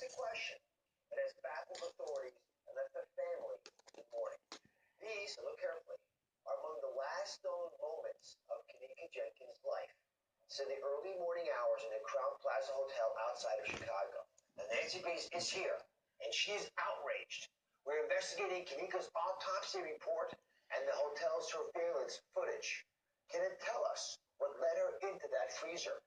asks a question that has baffled authorities and left the family in mourning. These, look carefully, are among the last known moments of Kenneka Jenkins' life. It's in the early morning hours in the Crowne Plaza Hotel outside of Chicago. And Nancy Grace is here, and she's outraged. We're investigating Kenneka's autopsy report and the hotel's surveillance footage. Can it tell us what led her into that freezer?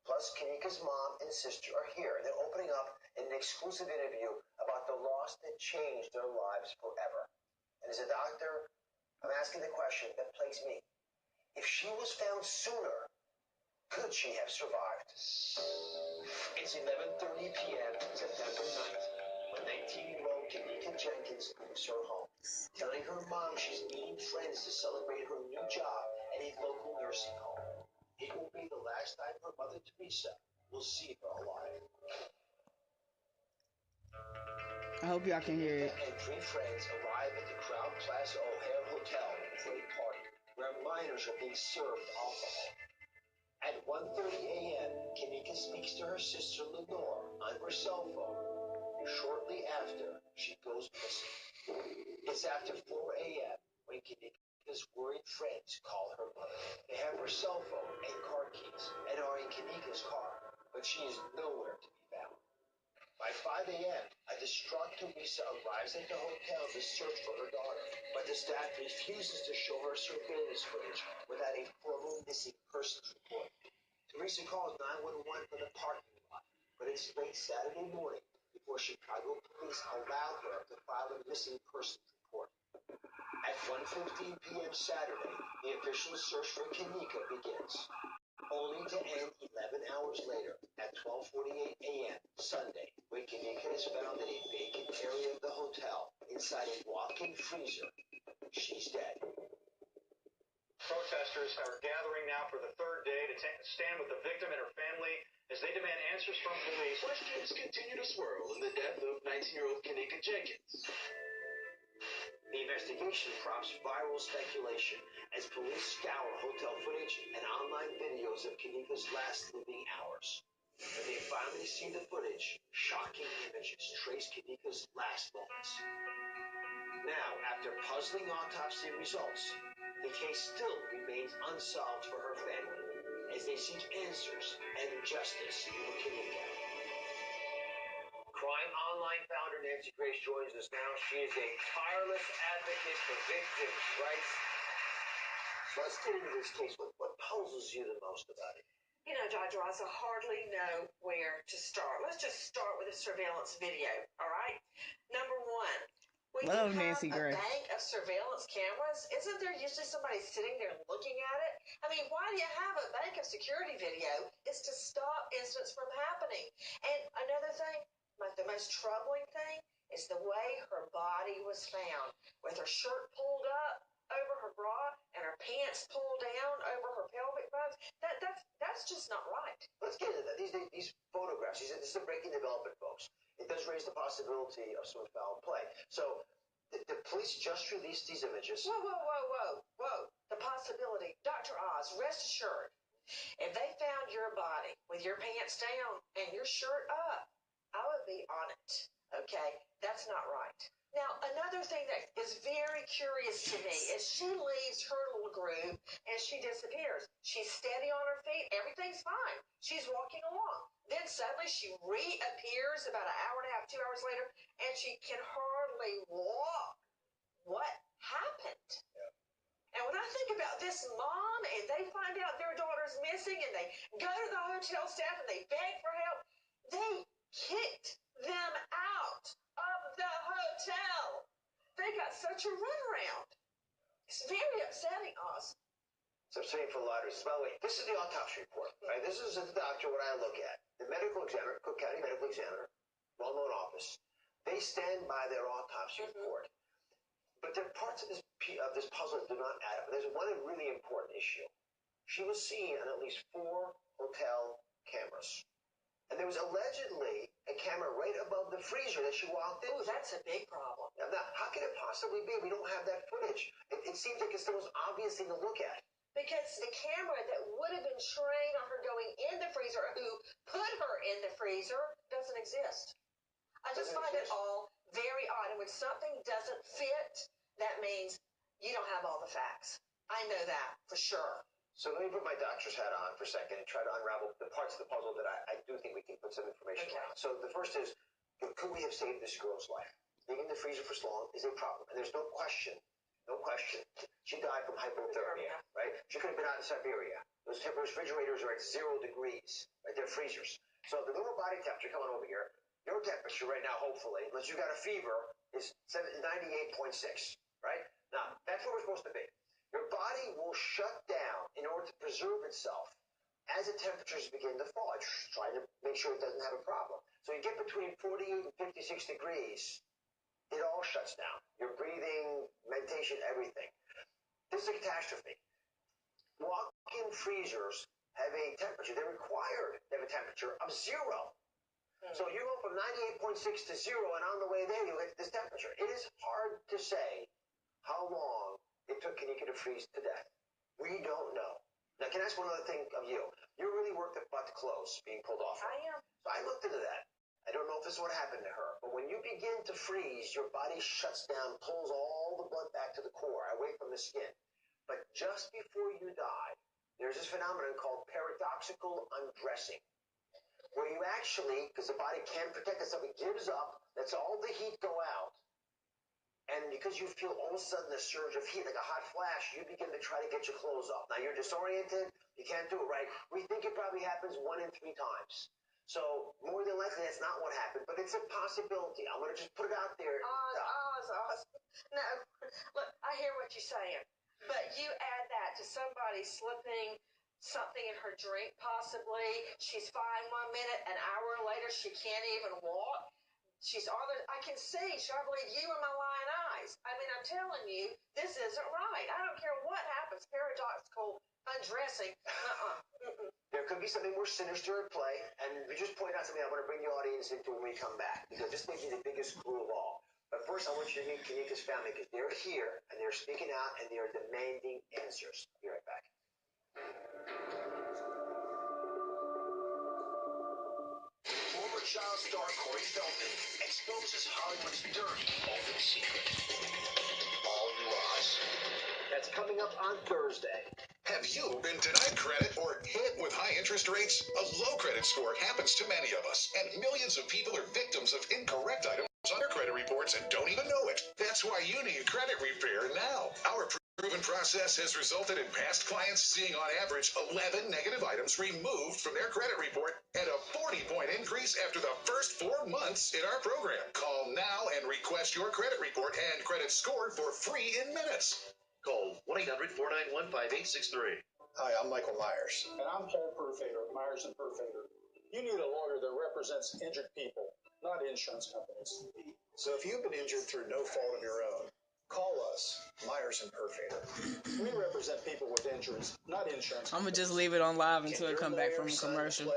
Plus, Kenneka's mom and sister are here. They're opening up in an exclusive interview about the loss that changed their lives forever. And as a doctor, I'm asking the question that plagues me. If she was found sooner, could she have survived? It's 11:30 p.m. September 9th when 19-year-old Kenneka Jenkins leaves her home, telling her mom she's meeting friends to celebrate her new job at a local nursing home. It will be the last time her mother, Teresa, will see her alive. I hope y'all can hear it. And three friends arrive at the Crowne Plaza O'Hare Hotel for a party where minors are being served alcohol. At 1:30 a.m., Kenneka speaks to her sister Lenore on her cell phone. Shortly after, she goes missing. It's after 4 a.m. when Kenneka's worried friends call her mother. They have her cell phone and car keys and are in Kenneka's car, but she is nowhere to be found. By 5 a.m., a distraught Teresa arrives at the hotel to search for her daughter, but the staff refuses to show her surveillance footage without a formal missing persons report. Teresa calls 911 from the parking lot, but it's late Saturday morning before Chicago police allow her to file a missing persons report. At 1:15 p.m. Saturday, the official search for Kenneka begins, only to end 11 hours later at 12:48 a.m. Sunday, when Kenneka is found in a vacant area of the hotel inside a walk-in freezer. She's dead. Protesters are gathering now for the third day to stand with the victim and her family as they demand answers from police. Questions continue to swirl in the death of 19-year-old Kenneka Jenkins. The investigation prompts viral speculation as police scour hotel footage and online videos of Kenneka's last living hours. When they finally see the footage, shocking images trace Kenneka's last moments. Now, after puzzling autopsy results, the case still remains unsolved for her family as they seek answers and justice for Kenneka. Crime Online founder Nancy Grace joins us now. She is a tireless advocate for victims' rights. So let's get into this case. What puzzles you the most about it? You know, Dr. Oz, I hardly know where to start. Let's just start with a surveillance video, all right? Number one, when you have Nancy Grace. A bank of surveillance cameras, isn't there usually somebody sitting there looking at it? I mean, why do you have a bank of security video? It's to stop incidents from happening. And another thing, the most troubling thing is the way her body was found, with her shirt pulled up over her bra and her pants pulled down over her pelvic bones. That's just not right. Let's get into that. These photographs, this is a breaking development, folks. It does raise the possibility of some foul play. So the police just released these images. Whoa. The possibility. Dr. Oz, rest assured, if they found your body with your pants down and your shirt up, I would be on it, okay? That's not right. Now, another thing that is very curious to me is she leaves her little groove and she disappears. She's steady on her feet. Everything's fine. She's walking along. Then suddenly she reappears about an hour and a half, 2 hours later, and she can hardly walk. What happened? Yeah. And when I think about this mom and they find out their daughter's missing and they go to the hotel staff and they beg for help, they kicked them out of the hotel. They got such a runaround. It's very upsetting, Oz. So I'm saying for a lot of reasons. By the way, this is the autopsy report, right? This is the doctor, what I look at. The medical examiner, Cook County Medical Examiner, well-known office, they stand by their autopsy report. But there are parts of this puzzle that do not add up. There's one really important issue. She was seen on at least 4 hotel cameras. And there was allegedly a camera right above the freezer that she walked in. Oh, that's a big problem. Now, how can it possibly be? We don't have that footage. It seems like it's the most obvious thing to look at. Because the camera that would have been trained on her going in the freezer, who put her in the freezer, doesn't exist. I just find it all very odd. And when something doesn't fit, that means you don't have all the facts. I know that for sure. So let me put my doctor's hat on for a second and try to unravel the parts of the puzzle that I do think we can put some information around. So the first is, could we have saved this girl's life? Leaving the freezer for so long is a problem. And there's no question, she died from hypothermia, right? She could have been out in Siberia. Those refrigerators are at 0 degrees, right? They're freezers. So the normal body temperature coming over here, your temperature right now, hopefully, unless you got a fever, is 98.6, right? Now, that's where we're supposed to be. Your body will shut down in order to preserve itself as the temperatures begin to fall. It's trying to make sure it doesn't have a problem. So you get between 48 and 56 degrees, it all shuts down. Your breathing, meditation, everything. This is a catastrophe. Walk-in freezers have a temperature. They're required to have a temperature of 0. So you go from 98.6 to 0, and on the way there, you hit this temperature. It is hard to say how long it took Kenneka to freeze to death. We don't know. Now, can I ask one other thing of you? You're really worked about the clothes being pulled off. I am. So I looked into that. I don't know if this is what happened to her, but when you begin to freeze, your body shuts down, pulls all the blood back to the core, away from the skin. But just before you die, there's this phenomenon called paradoxical undressing, where you actually, because the body can't protect itself, it gives up, lets all the heat go out, and because you feel all of a sudden a surge of heat, like a hot flash, you begin to try to get your clothes off. Now, you're disoriented, you can't do it right. We think it probably happens 1 in 3 times. So, more than likely, that's not what happened, but it's a possibility. I'm going to just put it out there. Oz. No, look, I hear what you're saying, but you add that to somebody slipping something in her drink, possibly. She's fine 1 minute, an hour later, she can't even walk. She's on the, I can see, I believe you in my lying eyes. I mean, I'm telling you, this isn't right. I don't care what happens. Paradoxical undressing. There could be something more sinister at play, and we just point out something I want to bring the audience into when we come back, because this may be the biggest clue of all. But first, I want you to meet Kenneka's family, because they're here, and they're speaking out, and they are demanding answers. Be right back. Former child star Corey Feldman exposes Hollywood's dirty open secret. All New Oz. That's coming up on Thursday. Have you been denied credit or hit with high interest rates? A low credit score happens to many of us, and millions of people are victims of incorrect items on their credit reports and don't even know it. That's why you need credit repair now. Our proven process has resulted in past clients seeing on average 11 negative items removed from their credit report and a 40-point increase after the first 4 months in our program. Call now and request your credit report and credit score for free in minutes. Call 1-800-491-5863. Hi, I'm Michael Myers. And I'm Paul Perfader, Myers and Perfader. You need a lawyer that represents injured people, not insurance companies. So if you've been injured through no fault of your own, call us, Myers and Perfader. We represent people with injuries, not insurance I'm going companies. to just leave it on live until it come back from a commercial.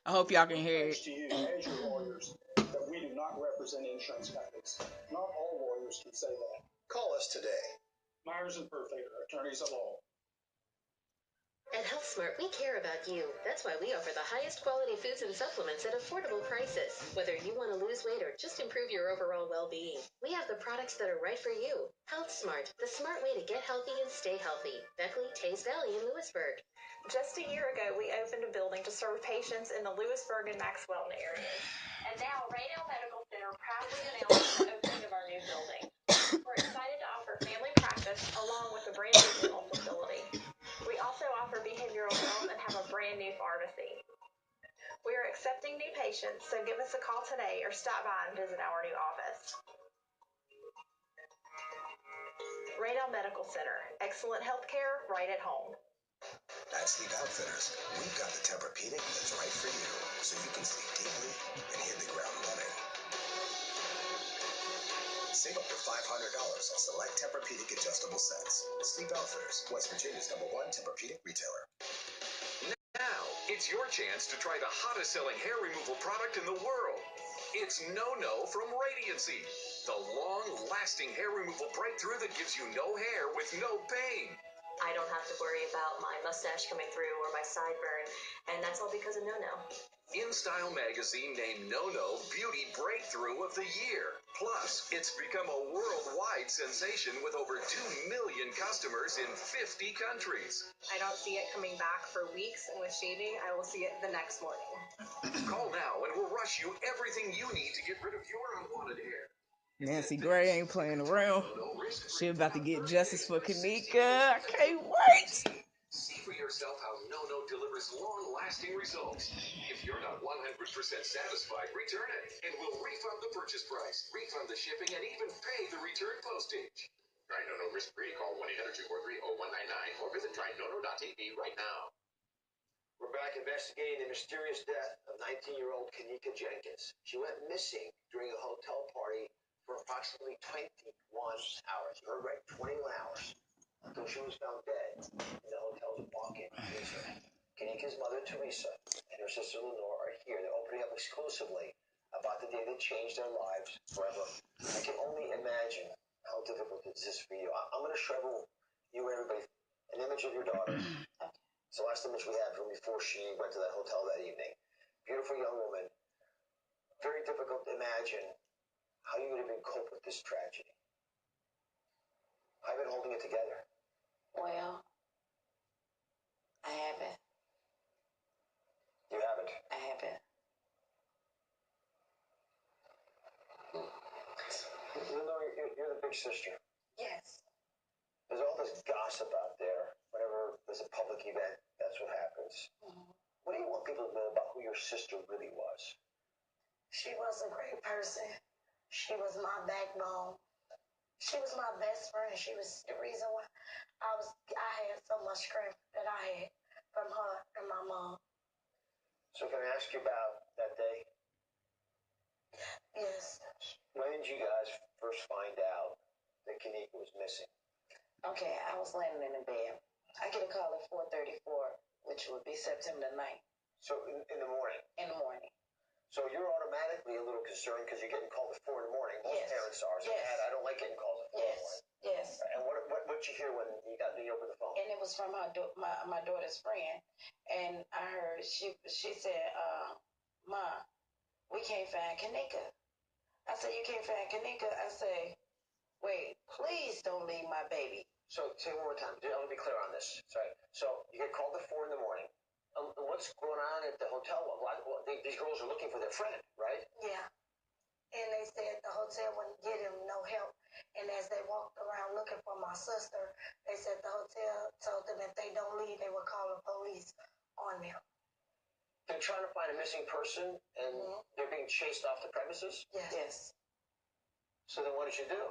I hope y'all can hear it. To you, as your lawyers, that we do not represent insurance companies. Not all lawyers can say that. Call us today. Myers and Perfader, attorneys at law. At HealthSmart, we care about you. That's why we offer the highest quality foods and supplements at affordable prices. Whether you want to lose weight or just improve your overall well-being, we have the products that are right for you. HealthSmart, the smart way to get healthy and stay healthy. Beckley, Tays Valley, and Lewisburg. Just a year ago, we opened a building to serve patients in the Lewisburg and Maxwell areas. And now, Raynell Medical Center proudly announces the opening of our new building. We're excited to offer family practice along with a brand new dental facility. We also offer behavioral health and have a brand new pharmacy. We are accepting new patients, so give us a call today or stop by and visit our new office. Raynell Medical Center, excellent health care right at home. At Sleep Outfitters, we've got the Tempur-Pedic that's right for you, so you can sleep deeply and hit the ground running. Save up to $500 on select Tempur-Pedic adjustable sets. Sleep Outfitters, West Virginia's #1 Tempur-Pedic retailer. Now, it's your chance to try the hottest selling hair removal product in the world. It's No from Radiancy, the long-lasting hair removal breakthrough that gives you no hair with no pain. I don't have to worry about my mustache coming through or my sideburn, and that's all because of No. InStyle magazine named No Beauty Breakthrough of the Year. Plus, it's become a worldwide sensation with over 2 million customers in 50 countries. I don't see it coming back for weeks, and with shaving, I will see it the next morning. Call now and we'll rush you everything you need to get rid of your unwanted hair. Nancy Gray ain't playing around. She about to get justice for Kenneka. I can't wait. See for yourself how No delivers long-lasting results. If you're not 100% satisfied, return it, and we'll refund the purchase price, refund the shipping, and even pay the return postage. Try No risk-free. Call 1-800-243-0199 or visit trynono.tv right now. We're back investigating the mysterious death of 19-year-old Kenneka Jenkins. She went missing during a hotel party for approximately 21 hours. You heard right, 21 hours. Until she was found dead in the hotel's walk-in freezer. Kenneka's mother, Teresa, and her sister, Lenore, are here. They're opening up exclusively about the day that changed their lives forever. I can only imagine how difficult this is for you. I'm going to show you, everybody, an image of your daughter. It's the last image we had from before she went to that hotel that evening. Beautiful young woman. Very difficult to imagine how you would have been cope with this tragedy. I've been holding it together. Well, I haven't. You haven't? I haven't. You're the big sister. Yes. There's all this gossip out there. Whenever there's a public event, that's what happens. Mm-hmm. What do you want people to know about who your sister really was? She was a great person. She was my backbone. She was my best friend. She was the reason why I had so much strength that I had from her and my mom. So can I ask you about that day? Yes. When did you guys first find out that Kenneka was missing? Okay, I was laying in the bed. I get a call at 4:34, which would be September 9th. So in the morning? In the morning. So you're automatically a little concerned because you're getting called at 4 in the morning. Most parents are. So, Yes. Dad, I don't like getting called at 4 in the morning. Yes. And what did you hear when you opened the phone? And it was from my daughter's friend. And I heard she said, Ma, we can't find Kenneka. I said, you can't find Kenneka? I say, wait, please don't leave my baby. So say it one more time. I want to be clear on this. Sorry. So you get called at 4 in the morning. What's going on at the hotel? These girls are looking for their friend, right? Yeah. And they said the hotel wouldn't get him no help. And as they walked around looking for my sister, they said the hotel told them if they don't leave, they would call the police on them. They're trying to find a missing person, and they're being chased off the premises? Yes. So then what did you do?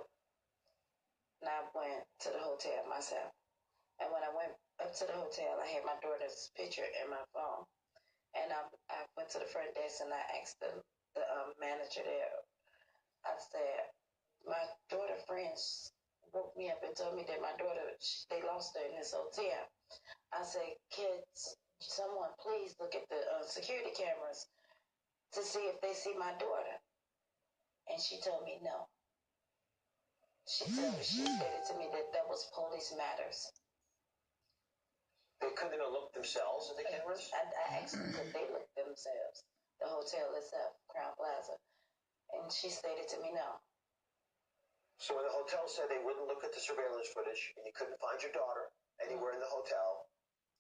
And I went to the hotel myself. And when I went up to the hotel, I had my daughter's picture in my phone. And I went to the front desk and I asked the manager there. I said, my daughter friends woke me up and told me that my daughter, they lost her in this hotel. I said, kids, someone please look at the security cameras to see if they see my daughter. And she told me no. She stated to me that was police matters. They couldn't even look themselves at the cameras? I asked them could they look themselves. The hotel itself, Crowne Plaza. And she stated to me no. So when the hotel said they wouldn't look at the surveillance footage and you couldn't find your daughter anywhere in the hotel,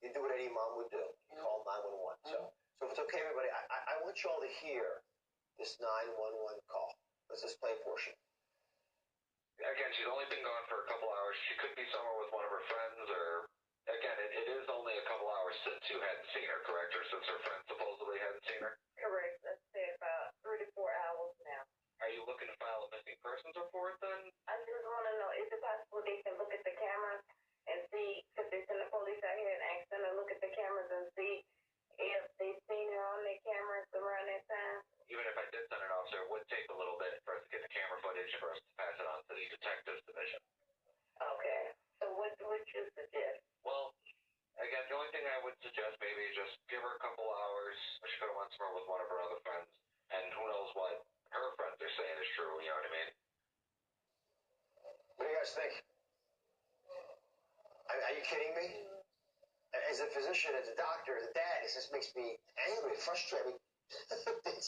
you do what any mom would do. You call 911. So if it's okay, everybody, I want you all to hear this 911 call. Let's just play a portion. Again, she's only been gone for a couple hours. She could be somewhere with one of her friends, or again, it is only a couple hours since you hadn't seen her, correct? Or since her friend supposedly hadn't seen her? Correct. Let's say about 3 to 4 hours now. Are you looking to file a missing persons report then? I just want to know, is it possible they can look at the cameras and see, because they send the police out here and ask them to look at the cameras and see if they've seen her on their cameras around that time? Even if I did send an officer, it would take a little bit for us to get the camera footage and for us to pass it on to the detectives division. Okay. So what would you suggest? Well, again, the only thing I would suggest maybe is just give her a couple hours. She could have went somewhere with one of her other friends, and who knows what her friends are saying is true, you know what I mean? What do you guys think? Are you kidding me? As a physician, as a doctor, as a dad, it just makes me angry, frustrated.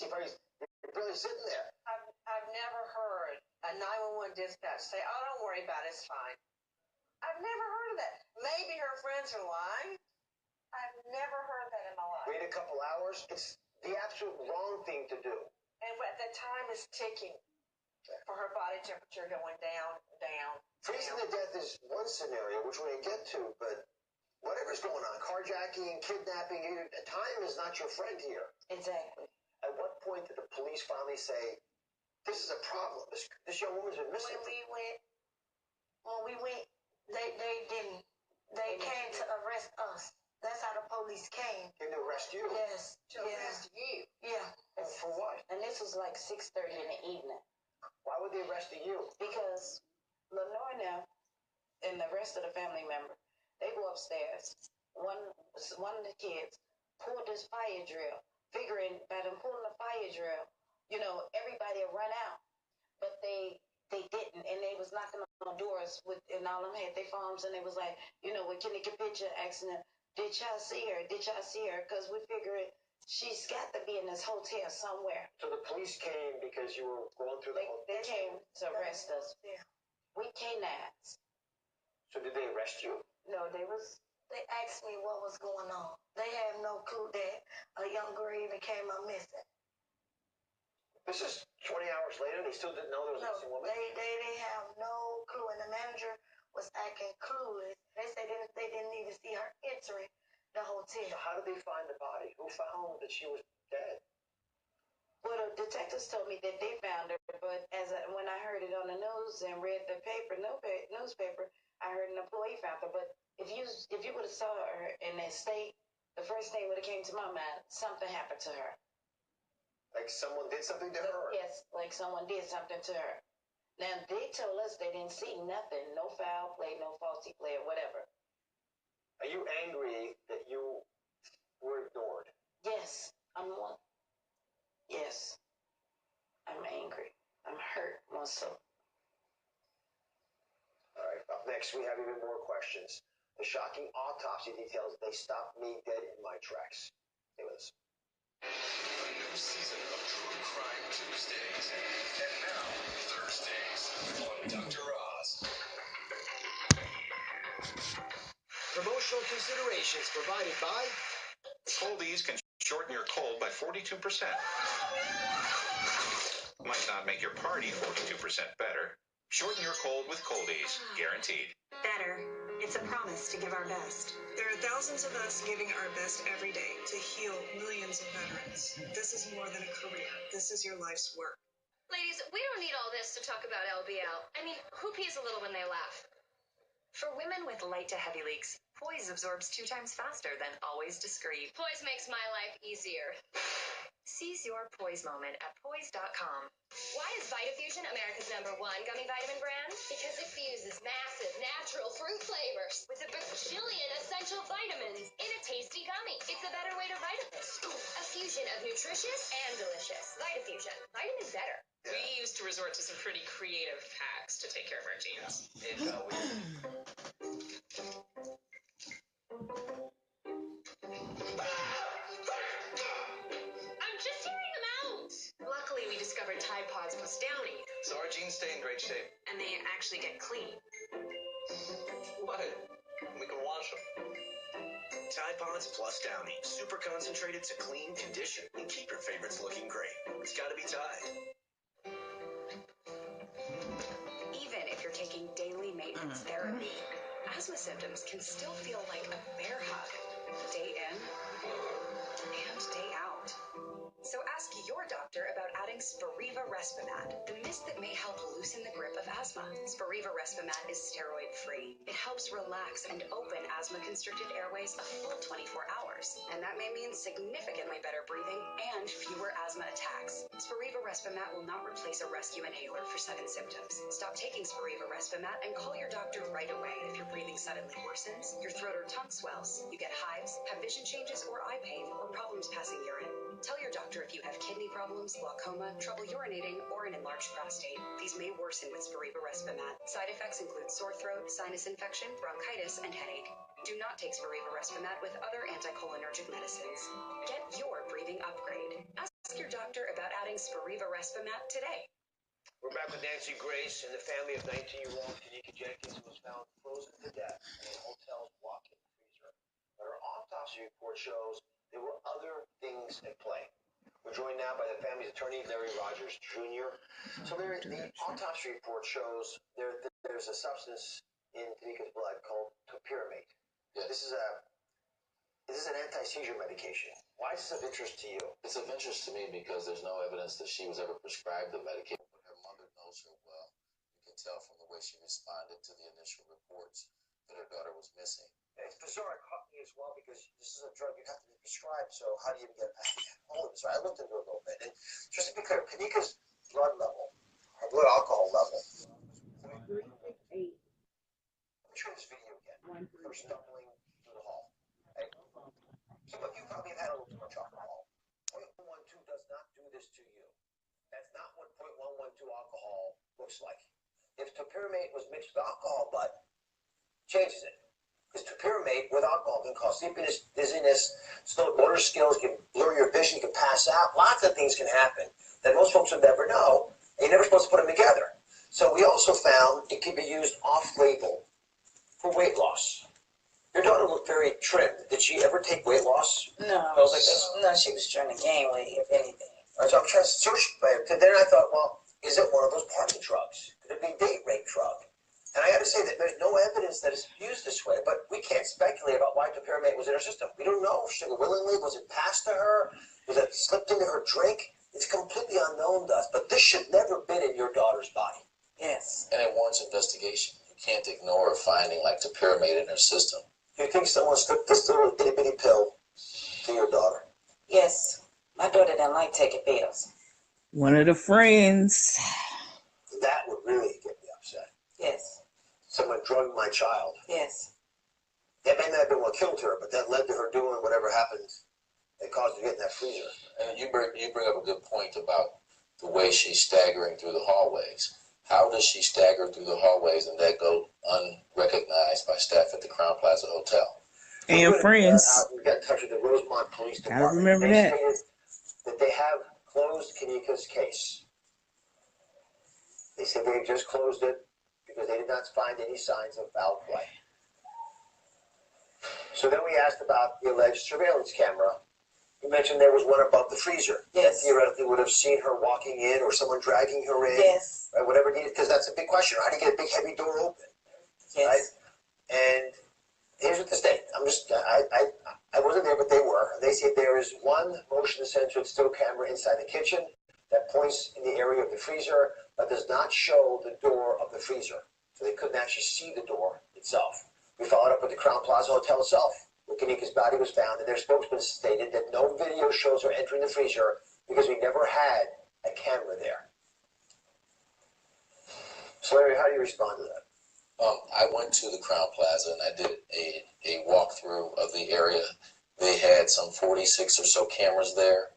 You're really sitting there. I've never heard a 911 dispatch say, "Oh, don't worry about it, it's fine." I've never heard of that. Maybe her friends are lying. I've never heard that in my life. Wait a couple hours. It's the absolute wrong thing to do. And the time is ticking for her body temperature going down. Freezing to death is one scenario, which we're going to get to, but whatever's going on, carjacking, kidnapping, time is not your friend here. Exactly. At what point did the police finally say, this is a problem? This young woman's been missing. When we went, they didn't. They came to arrest us. That's how the police came. Came to arrest you? Yes. To arrest you? Yeah. And for what? And this was like 6:30 in the evening. Why would they arrest you? Because Lenore now and the rest of the family member, they go upstairs. One of the kids pulled this fire drill, figuring by them pulling the fire drill, everybody will run out. But they didn't, and they was knocking on doors and all of them had their phones, and they was like, with Kenneka picture asking them, did y'all see her? Did y'all see her? Because we figured she's got to be in this hotel somewhere. So the police came because you were going through the They came to arrest us. Yeah. We canines. So did they arrest you? No, They asked me what was going on. They had no clue that a young girl even came up missing. This is 20 hours later. They still didn't know there was a missing woman? They have no clue, and the manager was acting clueless. They said they didn't even see her entering the hotel. So how did they find the body? Who found that she was dead? Well, the detectives told me that they found her, but when I heard it on the news and read the newspaper, I heard an employee found her. But if you would have saw her in that state, the first thing would have came to my mind, something happened to her. Like someone did something to her? Yes, like someone did something to her. Now, they told us they didn't see nothing, no foul play, no faulty play, or whatever. Are you angry that you were ignored? Yes, Yes, I'm angry. I'm hurt, also. All right, up next, we have even more questions. The shocking autopsy details, they stopped me dead in my tracks. Stay with us. A new season of True Crime Tuesdays. And now, Thursdays on Dr. Oz. Promotional considerations provided by Coldies can shorten your cold by 42%. Might not make your party 42% better. Shorten your cold with Coldies, guaranteed. Better. It's a promise to give our best. There are thousands of us giving our best every day to heal millions of veterans. This is more than a career. This is your life's work. Ladies, we don't need all this to talk about LBL. I mean, who pees a little when they laugh? For women with light to heavy leaks, Poise absorbs 2 times faster than Always Discreet. Poise makes my life easier. Seize your Poise moment at poise.com. Why is Vitafusion America's #1 gummy vitamin brand? Because it fuses massive natural fruit flavors with a bajillion essential vitamins in a tasty gummy. It's a better way to vitamins. A fusion of nutritious and delicious. Vitafusion. Vitamin better. We used to resort to some pretty creative hacks to take care of our genes. I'm just hearing them out. Luckily, we discovered Tide Pods plus Downy. So our genes stay in great shape. And they actually get clean. What? We can wash them. Tide Pods plus Downy. Super concentrated to clean, condition, and keep your favorites looking great. It's gotta be Tide. Even if you're taking daily maintenance therapy, asthma symptoms can still feel like a bear hug. Day in and day out. So ask your doctor about adding Spiriva Respimat, the mist that may help loosen the grip of asthma. Spiriva Respimat is steroid-free. It helps relax and open asthma-constricted airways a full 24 hours. And that may mean significantly better breathing and fewer asthma attacks. Spiriva Respimat will not replace a rescue inhaler for sudden symptoms. Stop taking Spiriva Respimat and call your doctor right away if your breathing suddenly worsens, your throat or tongue swells, you get hives, have vision changes or eye pain, or problems passing urine. Tell your doctor if you have kidney problems, glaucoma, trouble urinating, or an enlarged prostate. These may worsen with Spiriva Respimat. Side effects include sore throat, sinus infection, bronchitis, and headache. Do not take Spiriva Respimat with other anticholinergic medicines. Get your breathing upgrade. Spiriva Respimat today. We're back with Nancy Grace and the family of 19-year-old Kenneka Jenkins, who was found frozen to death in a hotel's walk-in freezer. But her autopsy report shows there were other things at play. We're joined now by the family's attorney, Larry Rogers, Jr. So, Larry, the autopsy report shows there's a substance in Kenneka's blood called topiramate. Yeah. This is an anti-seizure medication. Why is this of interest to you? It's of interest to me because there's no evidence that she was ever prescribed the medication. But her mother knows her well. You can tell from the way she responded to the initial reports that her daughter was missing. It's bizarre. It caught me as well because this is a drug you'd have to be prescribed. So how do you even get hold of it? So I looked into it a little bit. And just to be clear, Kenneka's blood level, her blood alcohol level. Let me show this video again. Her stumbling through the hall. Hey, some of you probably have had a little too much alcohol. 0.112 does not do this to you. That's not what 0.112 alcohol looks like. If topiramate was mixed with alcohol, but changes it. Because topiramate with alcohol can cause sleepiness, dizziness, slowed motor skills, can blur your vision, you can pass out. Lots of things can happen that most folks would never know, and you're never supposed to put them together. So we also found it can be used off-label for weight loss. Your daughter looked very trimmed. Did she ever take weight loss? No. Pills like this? No, she was trying to gain weight, if anything. All right, so I'm trying to search, but then I thought, well, is it one of those party drugs? Could it be a date rape drug? And I got to say that there's no evidence that it's used this way, but we can't speculate about why topiramate was in her system. We don't know. She willingly, was it passed to her? Was it slipped into her drink? It's completely unknown to us, but this should never have been in your daughter's body. Yes. And it warrants investigation. You can't ignore a finding like topiramate in her system. Do you think someone slipped this little itty-bitty pill to your daughter? Yes. My daughter didn't like taking pills. One of the friends. That would really get me upset. Yes. Someone drugged my child. Yes. That may not have been what killed her, but that led to her doing whatever happened that caused her to get in that freezer. And you bring up a good point about the way she's staggering through the hallways. How does she stagger through the hallways and that go unrecognized by staff at the Crowne Plaza Hotel? And friends. We got in touch with the Rosemont Police Department. Gotta remember they that. stated that they have closed Kenneka's case. They said they just closed it because they did not find any signs of foul play. So then we asked about the alleged surveillance camera. You mentioned there was one above the freezer. Yes. That theoretically would have seen her walking in or someone dragging her in. Yes. Right, whatever needed, because that's a big question. How do you get a big, heavy door open? Yes. Right? And here's what the state. I wasn't there, but they were. They said there is one motion-censored still camera inside the kitchen that points in the area of the freezer, but does not show the door of the freezer. So they couldn't actually see the door itself. We followed up with the Crowne Plaza Hotel itself, where Kenneka's body was found, and their spokesman stated that no video shows her entering the freezer because we never had a camera there. So Larry, how do you respond to that? I went to the Crowne Plaza and I did a walkthrough of the area. They had some 46 or so cameras there,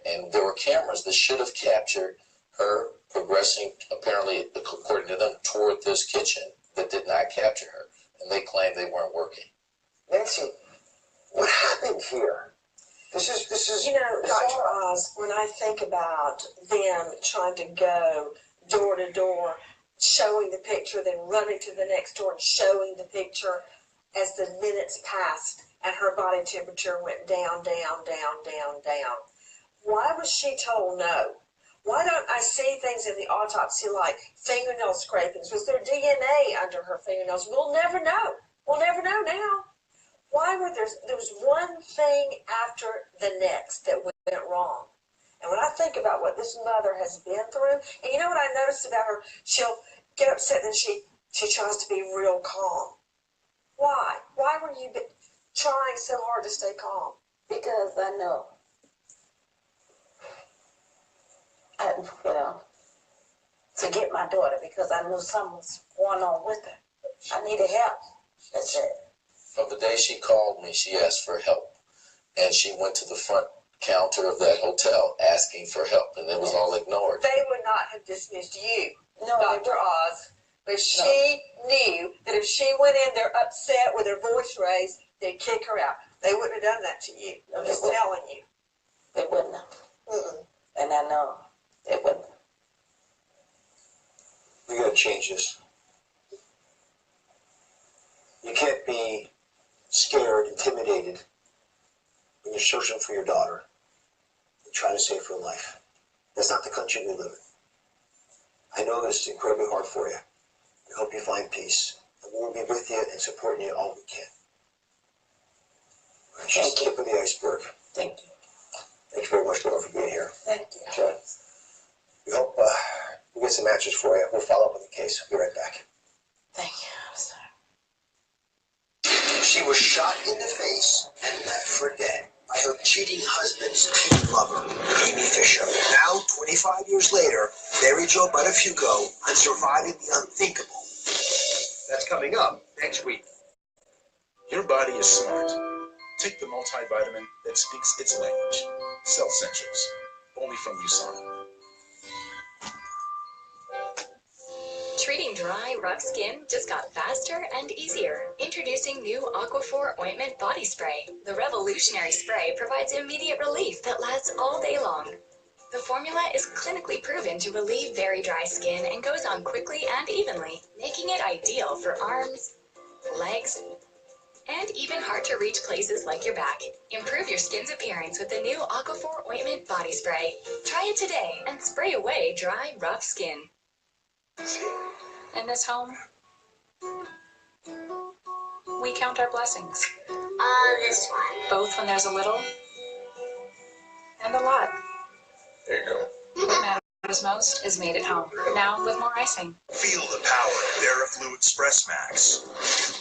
and there were cameras that should have captured her progressing, apparently, according to them, toward this kitchen that did not capture her, and they claimed they weren't working. Nancy, what happened here? This is. You know, Dr. Oz, when I think about them trying to go door to door, showing the picture, then running to the next door and showing the picture as the minutes passed and her body temperature went down, down, down, down, down. Why was she told no? Why don't I see things in the autopsy like fingernail scrapings? Was there DNA under her fingernails? We'll never know. We'll never know now. Why were there was one thing after the next that went wrong? And when I think about what this mother has been through, and you know what I noticed about her? She'll get upset and she tries to be real calm. Why? Why were you trying so hard to stay calm? Because I know. To get my daughter, because I knew something was going on with her. I needed help. That's it. From the day she called me, she asked for help. And she went to the front counter of that hotel asking for help, and it was all ignored. They would not have dismissed you, No, Dr. Oz, but she knew that if she went in there upset with her voice raised, they'd kick her out. They wouldn't have done that to you. I'm just telling you. They wouldn't have. And know. It would. We gotta change this. You can't be scared, intimidated when you're searching for your daughter and trying to save her life. That's not the country we live in. I know this is incredibly hard for you. I hope you find peace. And we'll be with you and supporting you all we can. It's just the tip of the iceberg. Thank you. Thank you very much, Laura, for being here. Thank you. Okay. We hope we'll get some answers for you. We'll follow up on the case. We'll be right back. Thank you. I'm sorry. She was shot in the face and left for dead by her cheating husband's teen lover, Amy Fisher. Now, 25 years later, Mary Jo Buttafuoco on surviving the unthinkable. That's coming up next week. Your body is smart. Take the multivitamin that speaks its language. Self-Essentials. Only from USANA. Treating dry, rough skin just got faster and easier. Introducing new Aquaphor Ointment Body Spray. The revolutionary spray provides immediate relief that lasts all day long. The formula is clinically proven to relieve very dry skin and goes on quickly and evenly, making it ideal for arms, legs, and even hard-to-reach places like your back. Improve your skin's appearance with the new Aquaphor Ointment Body Spray. Try it today and spray away dry, rough skin. In this home, we count our blessings. This one. Both when there's a little and a lot. There you go. What matters most is made at home. Now with more icing. Feel the power of TheraFlu Express Max.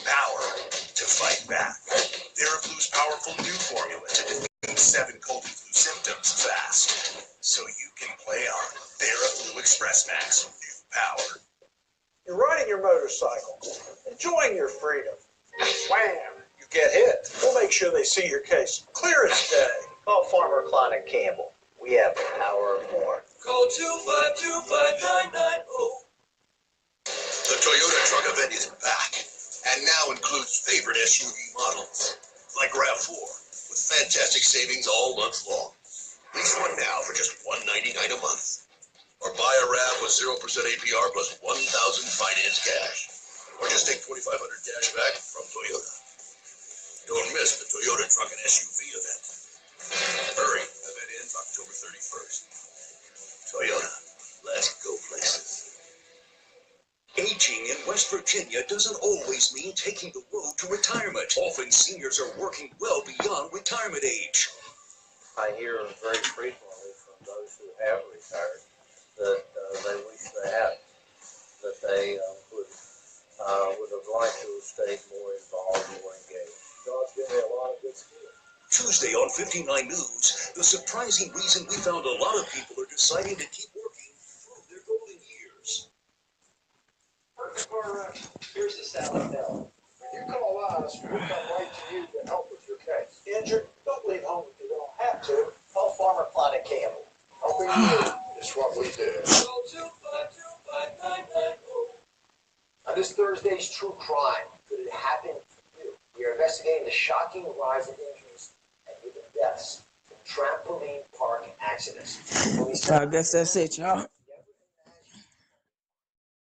Power to fight back. TheraFlu's powerful new formula to defeat 7 cold and flu symptoms fast. So you can play on. TheraFlu Express Max with new power. You're riding your motorcycle, enjoying your freedom. Wham! You get hit. We'll make sure they see your case clear as day. Call Farmer Klein and Campbell. We have the power of more. Call 2525990. The Toyota truck event is back and now includes favorite SUV models like RAV4 with fantastic savings all month long. Lease one now for just $199 a month. Or buy a RAV with 0% APR plus $1,000 finance cash. Or just take $2,500 cash back from Toyota. Don't miss the Toyota Truck and SUV event. Hurry, event ends October 31st. Toyota, let's go places. Aging in West Virginia doesn't always mean taking the road to retirement. Often seniors are working well beyond retirement age. I hear very frequently from those who have retired that they wish they hadn't, that they would have liked to have stayed more involved, more engaged. God's given me a lot of good skills. Tuesday on 59 News, the surprising reason we found a lot of people are deciding to keep working through their golden years. Here's the Sally Bell. When you call us, we'll come right to you to help with your case. Injured? Don't leave home if you don't have to. Call Farmer Klein and Campbell. Helping you is what we do. On this Thursday's True Crime, could it happen to you? We are investigating the shocking rise in injuries and even deaths from trampoline park accidents. I guess that's it, y'all.